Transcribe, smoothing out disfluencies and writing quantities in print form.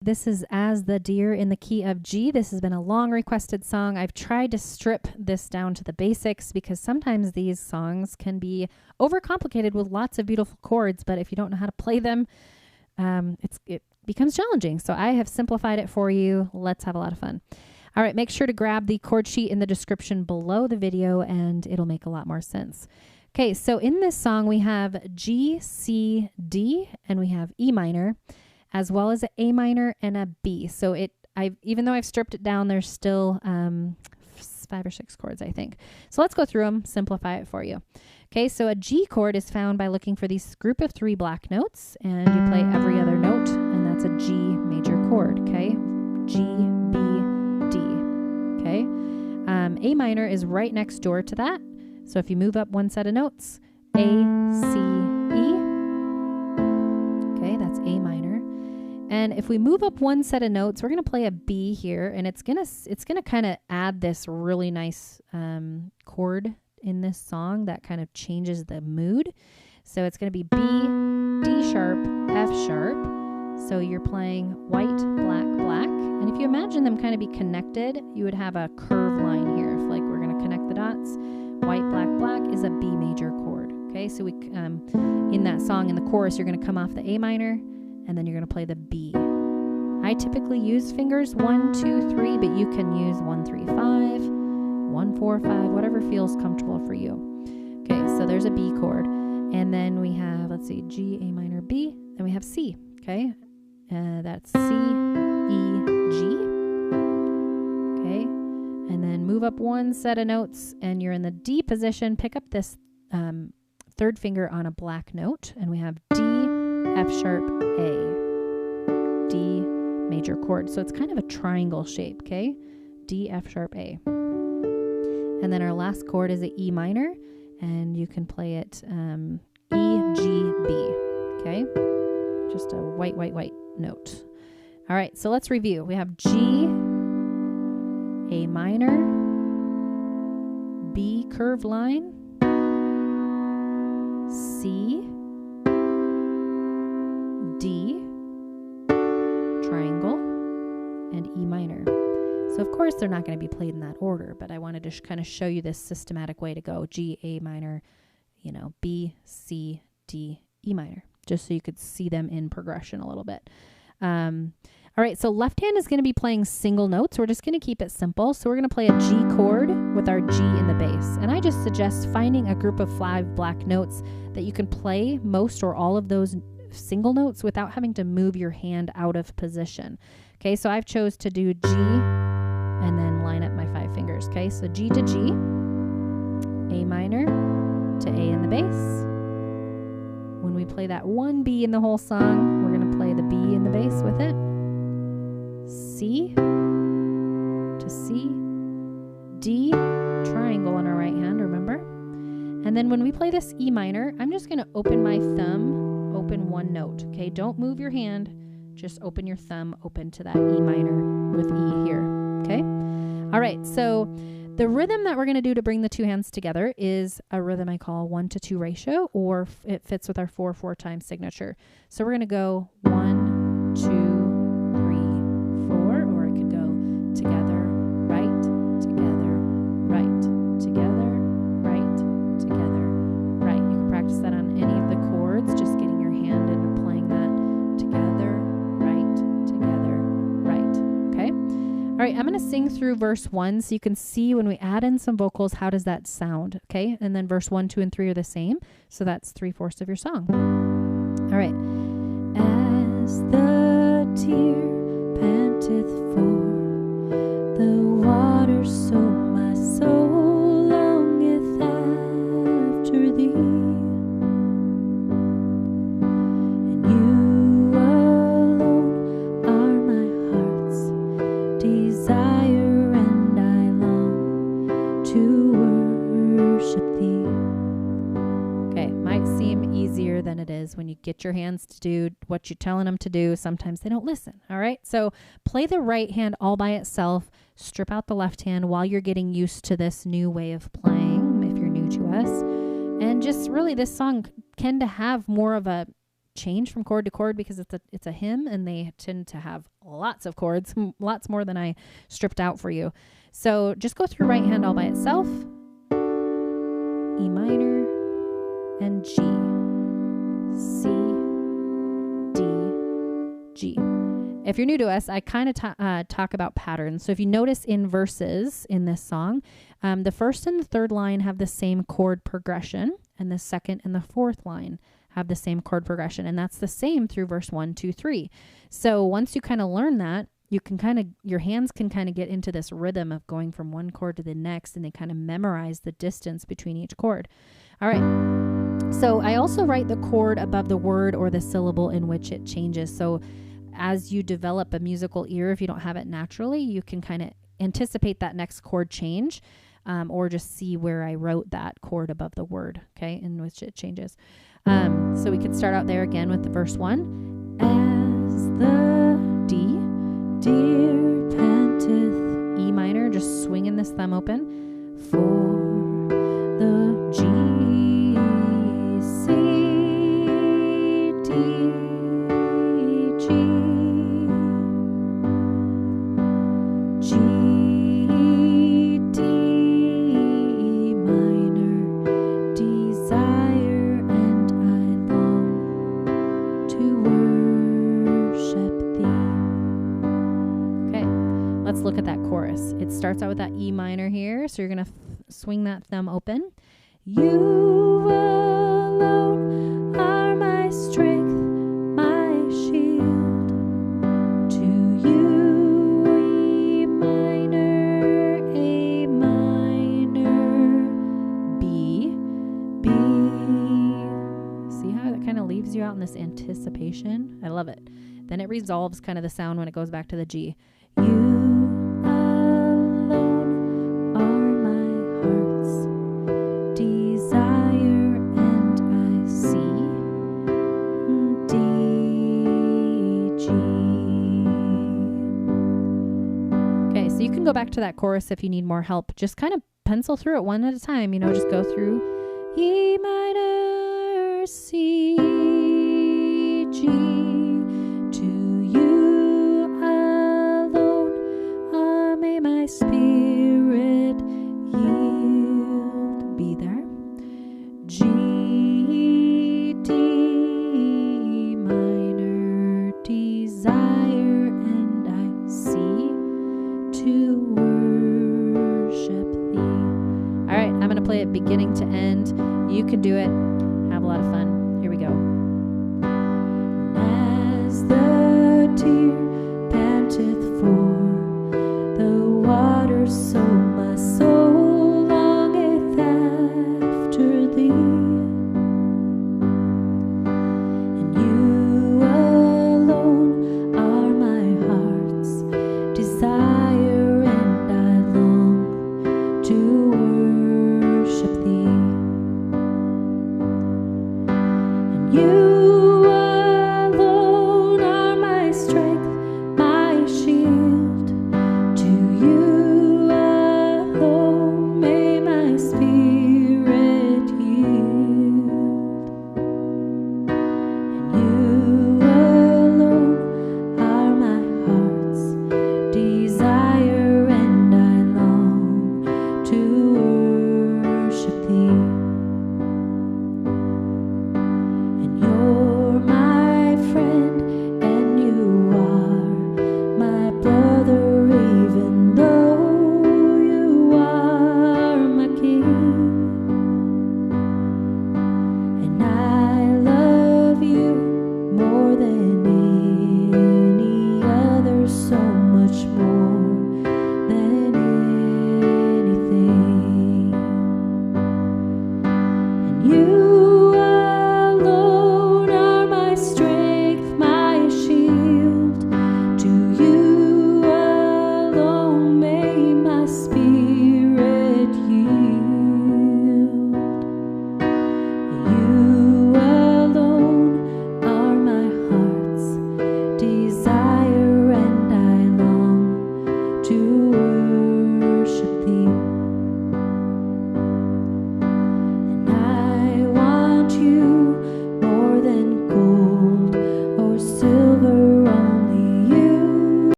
This is As the Deer in the key of G. This has been a long requested song. I've tried to strip this down to the basics because sometimes these songs can be overcomplicated with lots of beautiful chords, but if you don't know how to play them, it becomes challenging. So I have simplified it for you. Let's have a lot of fun. All right, make sure to grab the chord sheet in the description below the video and it'll make a lot more sense. Okay, so in this song we have G, C, D, and we have E minor, as well as an A minor and a B. So even though I've stripped it down, there's still 5 or 6 chords, I think. So let's go through them, simplify it for you. Okay, so a G chord is found by looking for this group of 3 black notes, and you play every other note, and that's a G major chord, okay? G, B, D, okay? A minor is right next door to that. So if you move up one set of notes, A, C, E, okay, that's A minor. And if we move up one set of notes, we're going to play a B here, and it's gonna kind of add this really nice chord in this song that kind of changes the mood. So it's going to be B, D sharp, F sharp. So you're playing white, black, black. And if you imagine them kind of be connected, you would have a curve line here. If like we're going to connect the dots, white, black, black is a B major chord. Okay, so we in that song, in the chorus, you're going to come off the A minor, and then you're going to play the B. I typically use fingers 1, 2, 3, but you can use 1, 3, 5, 1, 4, 5, whatever feels comfortable for you. Okay, so there's a B chord. And then we have, let's see, G, A minor, B, and we have C, okay? That's C, E, G, okay? And then move up one set of notes, and you're in the D position. Pick up this third finger on a black note, and we have D, F sharp, A, D major chord. So it's kind of a triangle shape, okay? D, F sharp, A. And then our last chord is an E minor, and you can play it E, G, B, okay? Just a white, white, white note. All right, so let's review. We have G, A minor, B curved line, C, D, triangle, and E minor. So of course they're not going to be played in that order, but I wanted to kind of show you this systematic way to go. G, A minor, B, C, D, E minor, just so you could see them in progression a little bit. All right, so left hand is going to be playing single notes. We're just going to keep it simple. So we're going to play a G chord with our G in the bass. And I just suggest finding a group of 5 black notes that you can play most or all of those single notes without having to move your hand out of position. Okay, so I've chose to do G and then line up my 5 fingers. Okay, so G to G, A minor to A in the bass. When we play that one B in the whole song, we're going to play the B in the bass with it. C to C, D, triangle on our right hand, remember? And then when we play this E minor, I'm just going to open my thumb, open one note, okay? Don't move your hand, just open your thumb, open to that E minor with E here, okay? All right, so the rhythm that we're going to do to bring the 2 hands together is a rhythm I call 1-to-2 ratio, or it fits with our 4/4 time signature. So we're going to go 1, 2, 3, 4, or it could go together, right, together, right, together, right, together, right. You can practice that on any of the chords, just getting your hand into playing that together, right, okay? All right, I'm going to sing through verse 1 so you can see when we add in some vocals, how does that sound, okay? And then verse 1, 2, and 3 are the same, so that's 3/4 of your song. All right. As the deer panteth for the water, so my soul longeth after thee. And you alone are my heart's desire, and I long to worship thee. Okay, might seem easier than it is when you get your hands to do what you're telling them to do. Sometimes they don't listen. All right, so play the right hand all by itself, strip out the left hand while you're getting used to this new way of playing if you're new to us. And just really, this song tend to have more of a change from chord to chord because it's a hymn and they tend to have lots of chords, lots more than I stripped out for you. So just go through right hand all by itself, E minor and G, C, D, G. If you're new to us, I kind of talk about patterns. So if you notice in verses in this song, the first and the third line have the same chord progression, and the second and the fourth line have the same chord progression. And that's the same through verse 1, 2, 3. So once you kind of learn that, you can your hands can kind of get into this rhythm of going from one chord to the next, and they kind of memorize the distance between each chord. All right. So I also write the chord above the word or the syllable in which it changes. So as you develop a musical ear, if you don't have it naturally, you can kind of anticipate that next chord change, or just see where I wrote that chord above the word, okay, in which it changes. So we could start out there again with the verse 1. As the D, deer panteth, E minor, just swinging this thumb open, for the G, C, D, G, G, D, minor, desire, and I long to worship thee. Okay, let's look at that chorus. It starts out with that E minor here, so you're going to swing that thumb open. You alone are my strength, my shield. To you, E minor, A minor, B, B. See how that kind of leaves you out in this anticipation? I love it. Then it resolves kind of the sound when it goes back to the G. You go back to that chorus if you need more help. Just kind of pencil through it one at a time, just go through E minor, C, G, to you alone, may my spirit yield, be there, G, D, minor, desire, and I see to worship thee. All right, I'm going to play it beginning to end. You can do it. Have a lot of fun.